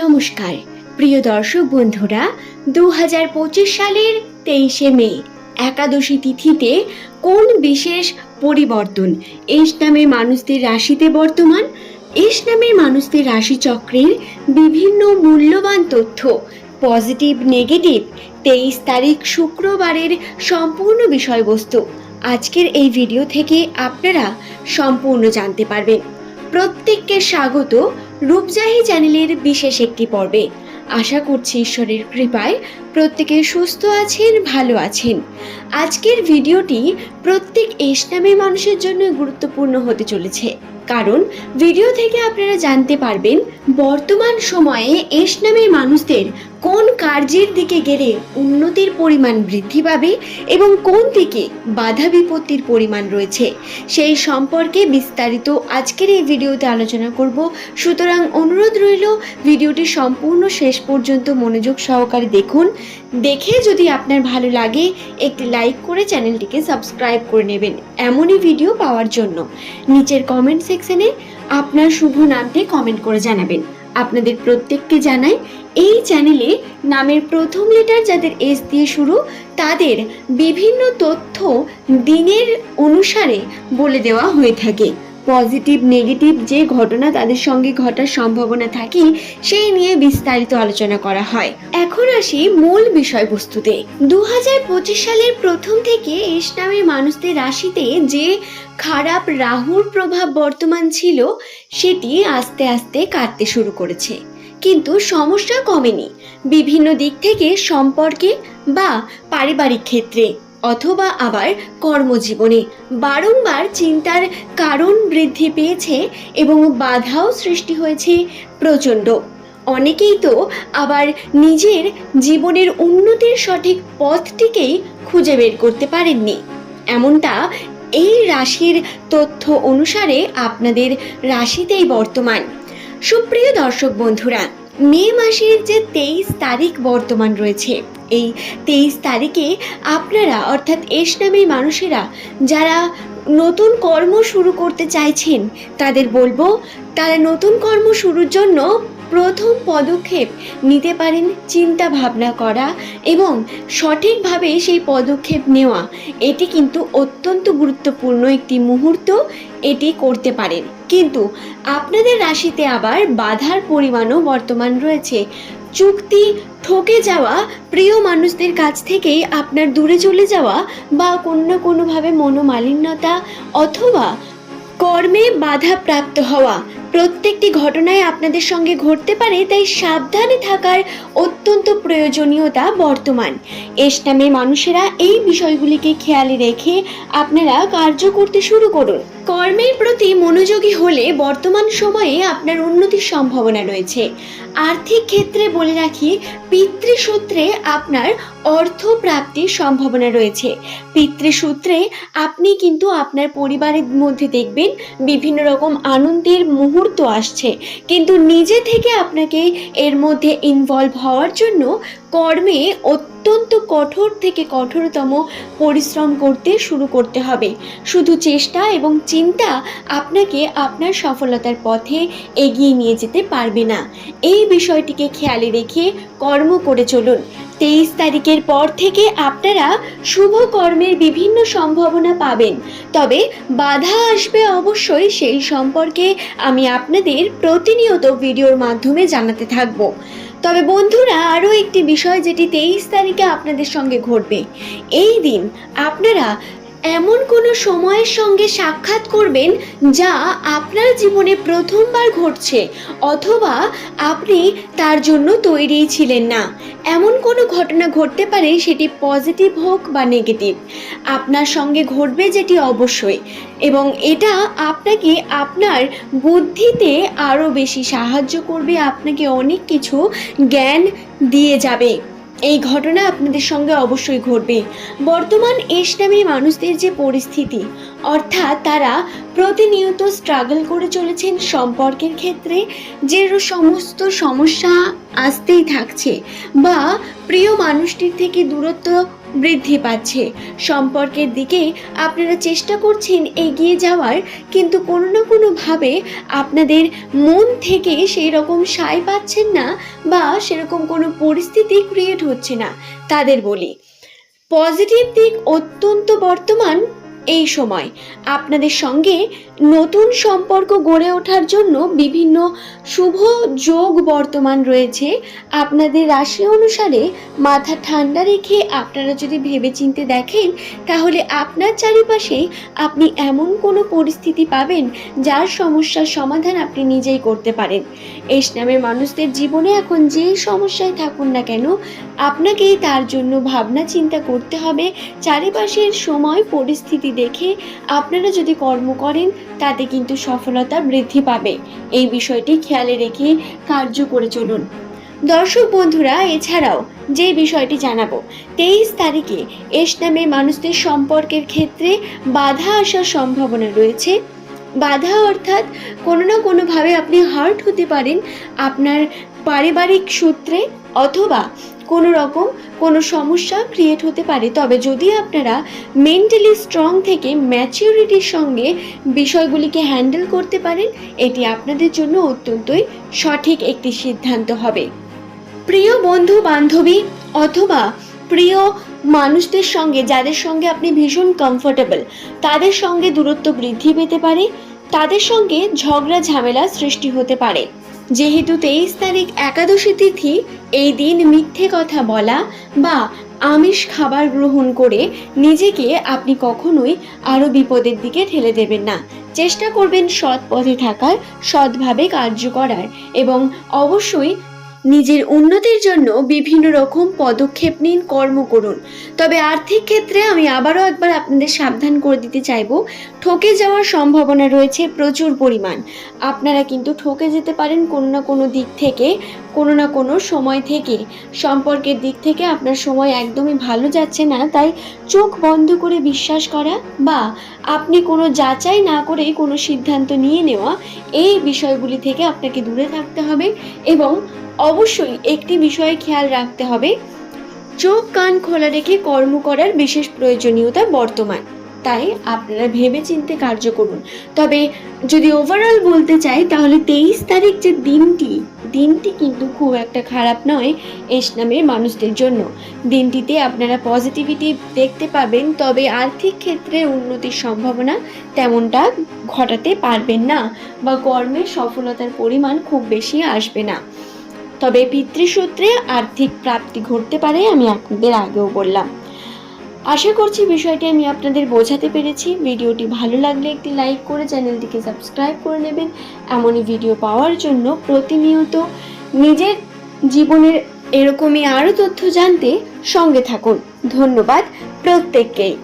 নমস্কার প্রিয় দর্শক বন্ধুরা, 2025 সালের 23শে মে একাদশী তিথিতে কোন বিশেষ পরিবর্তন এস নামের মানুষদের রাশিতে বর্তমান, এস নামের মানুষদের রাশিচক্রের বিভিন্ন মূল্যবান তথ্য, পজিটিভ নেগেটিভ 23 তারিখ শুক্রবারের সম্পূর্ণ বিষয়বস্তু আজকের এই ভিডিও থেকে আপনারা সম্পূর্ণ জানতে পারবেন। প্রত্যেককে স্বাগত রূপজাহি চ্যানেলের বিশেষ একটি পর্বে। আশা করছি ঈশ্বরের কৃপায় প্রত্যেকে সুস্থ আছেন, ভালো আছেন। আজকের ভিডিওটি প্রত্যেক এস নামের মানুষের জন্য গুরুত্বপূর্ণ হতে চলেছে, কারণ ভিডিও থেকে আপনারা জানতে পারবেন বর্তমান সময়ে এস নামের মানুষদের কোন কার্যের দিকে গেলে উন্নতির পরিমাণ বৃদ্ধি পাবে এবং কোন দিকে বাধা বিপত্তির পরিমাণ রয়েছে সেই সম্পর্কে বিস্তারিত আজকের এই ভিডিওতে আলোচনা করব। সুতরাং অনুরোধ রইল ভিডিওটি সম্পূর্ণ শেষ পর্যন্ত মনোযোগ সহকারে দেখুন। দেখে যদি আপনার ভালো লাগে একটি লাইক করে চ্যানেলটিকে সাবস্ক্রাইব করে নেবেন এমনই ভিডিও পাওয়ার জন্য। নিচের কমেন্ট সেকশনে আপনার শুভ নামটি কমেন্ট করে জানাবেন। আপনাদের প্রত্যেককে জানাই, এই চ্যানেলে নামের প্রথম লেটার যাদের এস দিয়ে শুরু তাদের বিভিন্ন তথ্য দিনের অনুসারে বলে দেওয়া হয়ে থাকে। পজিটিভ নেগেটিভ যে ঘটনা তাদের সঙ্গে ঘটার সম্ভাবনা থাকে সেই নিয়ে বিস্তারিত আলোচনা করা হয়। এখন আসি মূল বিষয়বস্তুতে। 2025 সালের প্রথম থেকে এস নামের মানুষদের রাশিতে যে খারাপ রাহুর প্রভাব বর্তমান ছিল সেটি আস্তে আস্তে কাটতে শুরু করেছে, কিন্তু সমস্যা কমেনি। বিভিন্ন দিক থেকে সম্পর্কে বা পারিবারিক ক্ষেত্রে অথবা আবার কর্মজীবনে বারংবার চিন্তার কারণ বৃদ্ধি পেয়েছে এবং বাধাও সৃষ্টি হয়েছে প্রচণ্ড। অনেকেই তো আবার নিজের জীবনের উন্নতির সঠিক পথটিকেই খুঁজে বের করতে পারেননি। এমনটা এই রাশির তথ্য অনুসারে আপনাদের রাশিতেই বর্তমান। সুপ্রিয় দর্শক বন্ধুরা, মে মাসের যে 23 তারিখ বর্তমান রয়েছে, এই 23 তারিখে আপনারা অর্থাৎ এস নামের মানুষেরা যারা নতুন কর্ম শুরু করতে চাইছেন তাদের বলবো, তারা নতুন কর্ম শুরুর জন্য প্রথম পদক্ষেপ নিতে পারেন চিন্তা ভাবনা করা এবং সঠিকভাবে সেই পদক্ষেপ নেওয়া। এটি কিন্তু অত্যন্ত গুরুত্বপূর্ণ একটি মুহূর্ত, এটি করতে পারেন। কিন্তু আপনাদের রাশিতে আবার বাধার পরিমাণও বর্তমান রয়েছে। চুক্তি ঠকে যাওয়া, প্রিয় মানুষদের কাছ থেকেই আপনার দূরে চলে যাওয়া বা কোনো না কোনোভাবে মনোমালিন্যতা অথবা কর্মে বাধা প্রাপ্ত হওয়া প্রত্যেকটি ঘটনায় আপনাদের সঙ্গে ঘটতে পারে, তাই সাবধানে থাকার অত্যন্ত প্রয়োজনীয়তা বর্তমান। এস নামের মানুষেরা এই বিষয়গুলিকে খেয়ালে রেখে আপনারা কার্য করতে শুরু করুন। কর্মের প্রতি মনোযোগী হলে বর্তমান সময়ে আপনার উন্নতির সম্ভাবনা রয়েছে। আর্থিক ক্ষেত্রে বলে রাখি, পিতৃসূত্রে আপনার অর্থ প্রাপ্তির সম্ভাবনা রয়েছে। পিতৃসূত্রে আপনি কিন্তু আপনার পরিবারের মধ্যে দেখবেন বিভিন্ন রকম আনন্দের মুহূর্ত আসছে, কিন্তু নিজে থেকে আপনাকে এর মধ্যে ইনভলভ হওয়ার জন্য কর্মে অত্যন্ত কঠোর থেকে কঠোরতম পরিশ্রম করতে শুরু করতে হবে। শুধু চেষ্টা এবং চিন্তা আপনাকে আপনার সফলতার পথে এগিয়ে নিয়ে যেতে পারবে না। এই বিষয়টিকে খেয়ালে রেখে কর্ম করে চলুন। 23 তারিখের পর থেকে আপনারা শুভ কর্মের বিভিন্ন সম্ভাবনা পাবেন, তবে বাধা আসবে অবশ্যই। সেই সম্পর্কে আমি আপনাদের প্রতিনিয়ত ভিডিওর মাধ্যমে জানাতে থাকব। তবে বন্ধুরা, আরও একটি বিষয় যেটি 23 তারিখে আপনাদের সঙ্গে ঘটবে, এই দিন আপনারা এমন কোনো সময়ের সঙ্গে সাক্ষাৎ করবেন যা আপনার জীবনে প্রথমবার ঘটছে অথবা আপনি তার জন্য তৈরিই ছিলেন না। এমন কোনো ঘটনা ঘটতে পারে, সেটি পজিটিভ হোক বা নেগেটিভ, আপনার সঙ্গে ঘটবে যেটি অবশ্যই, এবং এটা আপনাকে আপনার বুদ্ধিতে আরও বেশি সাহায্য করবে, আপনাকে অনেক কিছু জ্ঞান দিয়ে যাবে। এই ঘটনা আপনাদের সঙ্গে অবশ্যই ঘটবে। বর্তমান এস নামের মানুষদের যে পরিস্থিতি, অর্থাৎ তারা প্রতিনিয়ত স্ট্রাগল করে চলেছেন সম্পর্কের ক্ষেত্রে, যে সমস্ত সমস্যা আসতেই থাকছে বা প্রিয় মানুষটির থেকে দূরত্ব বৃদ্ধি পাচ্ছে। সম্পর্কের দিকে আপনারা চেষ্টা করছেন এগিয়ে যাওয়ার, কিন্তু কোনো না কোনোভাবে আপনাদের মন থেকে সেই রকম সায় পাচ্ছেন না বা সেরকম কোনো পরিস্থিতি ক্রিয়েট হচ্ছে না। তাদের বলি, পজিটিভ দিক অত্যন্ত বর্তমান এই সময় আপনাদের সঙ্গে নতুন সম্পর্ক গড়ে ওঠার জন্য বিভিন্ন শুভ যোগ বর্তমান রয়েছে। আপনাদের রাশি অনুসারে মাথা ঠান্ডা রেখে আপনারা যদি ভেবেচিন্তে দেখেন, তাহলে আপনার চারিপাশে আপনি এমন কোনো পরিস্থিতি পাবেন যার সমস্যার সমাধান আপনি নিজেই করতে পারেন। এস নামের মানুষদের জীবনে এখন যে সমস্যায় থাকুন না কেন, আপনাকেই তার জন্য ভাবনা চিন্তা করতে হবে। চারিপাশের সময় পরিস্থিতি দেখে আপনারা যদি কর্ম করেন, তাতে কিন্তু সফলতা বৃদ্ধি পাবে। এই বিষয়টি খেয়ালে রেখে কার্য করে চলুন। দর্শক বন্ধুরা, এছাড়াও যে বিষয়টি জানাবো, 23 তারিখে এস নামে মানুষদের সম্পর্কের ক্ষেত্রে বাধা আসার সম্ভাবনা রয়েছে। বাধা অর্থাৎ কোনো না কোনোভাবে আপনি হার্ট হতে পারেন আপনার পারিবারিক সূত্রে, অথবা কোনো রকম কোনো সমস্যা ক্রিয়েট হতে পারে। তবে যদি আপনারা মেন্টালি স্ট্রং থেকে ম্যাচিউরিটির সঙ্গে বিষয়গুলিকে হ্যান্ডেল করতে পারেন, এটি আপনাদের জন্য অত্যন্তই সঠিক একটি সিদ্ধান্ত হবে। প্রিয় বন্ধু বান্ধবী অথবা প্রিয় মানুষদের সঙ্গে, যাদের সঙ্গে আপনি ভীষণ কমফোর্টেবল, তাদের সঙ্গে দূরত্ব বৃদ্ধি পেতে পারে। তাদের সঙ্গে ঝগড়া ঝামেলা সৃষ্টি হতে পারে। যেহেতু 23 তারিখ একাদশী তিথি, এই দিন মিথ্যে কথা বলা বা আমিষ খাবার গ্রহণ করে নিজেকে আপনি কখনোই আরও বিপদের দিকে ঠেলে দেবেন না। চেষ্টা করবেন সৎ পথে থাকার, সৎভাবে কার্য করার এবং অবশ্যই নিজের উন্নতির জন্য বিভিন্ন রকম পদক্ষেপ নিন, কর্ম করুন। তবে আর্থিক ক্ষেত্রে আমি আবারও একবার আপনাদের সাবধান করে দিতে চাইব, ঠকে যাওয়ার সম্ভাবনা রয়েছে প্রচুর পরিমাণ। আপনারা কিন্তু ঠকে যেতে পারেন কোনো না কোনো দিক থেকে, কোনো না কোনো সময় থেকে। সম্পর্কের দিক থেকে আপনার সময় একদমই ভালো যাচ্ছে না, তাই চোখ বন্ধ করে বিশ্বাস করা বা আপনি কোনো যাচাই না করেই কোনো সিদ্ধান্ত নিয়ে নেওয়া, এই বিষয়গুলি থেকে আপনাকে দূরে থাকতে হবে। এবং অবশ্যই একটি বিষয়ে খেয়াল রাখতে হবে, চোখ কান খোলা রেখে কর্ম করার বিশেষ প্রয়োজনীয়তা বর্তমান। তাই আপনারা ভেবেচিন্তে কার্য করুন। তবে যদি ওভারঅল বলতে চাই, তাহলে 23 তারিখ যে দিনটি কিন্তু খুব একটা খারাপ নয় এস নামের মানুষদের জন্য। দিনটিতে আপনারা পজিটিভিটি দেখতে পাবেন, তবে আর্থিক ক্ষেত্রে উন্নতির সম্ভাবনা তেমনটা ঘটাতে পারবেন না বা কর্মের সফলতার পরিমাণ খুব বেশি আসবে না। তবে পিতৃসূত্রে আর্থিক প্রাপ্তি ঘটতে পারে, আমি আপনাদের আগেও বললাম। আশা করছি বিষয়টি আমি আপনাদের বোঝাতে পেরেছি। ভিডিওটি ভালো লাগলে একটি লাইক করে চ্যানেলটিকে সাবস্ক্রাইব করে নেবেন। এমনই ভিডিও পাওয়ার জন্য প্রতিনিয়ত নিজের জীবনের এরকমই আরও তথ্য জানতে সঙ্গে থাকুন। ধন্যবাদ প্রত্যেককেই।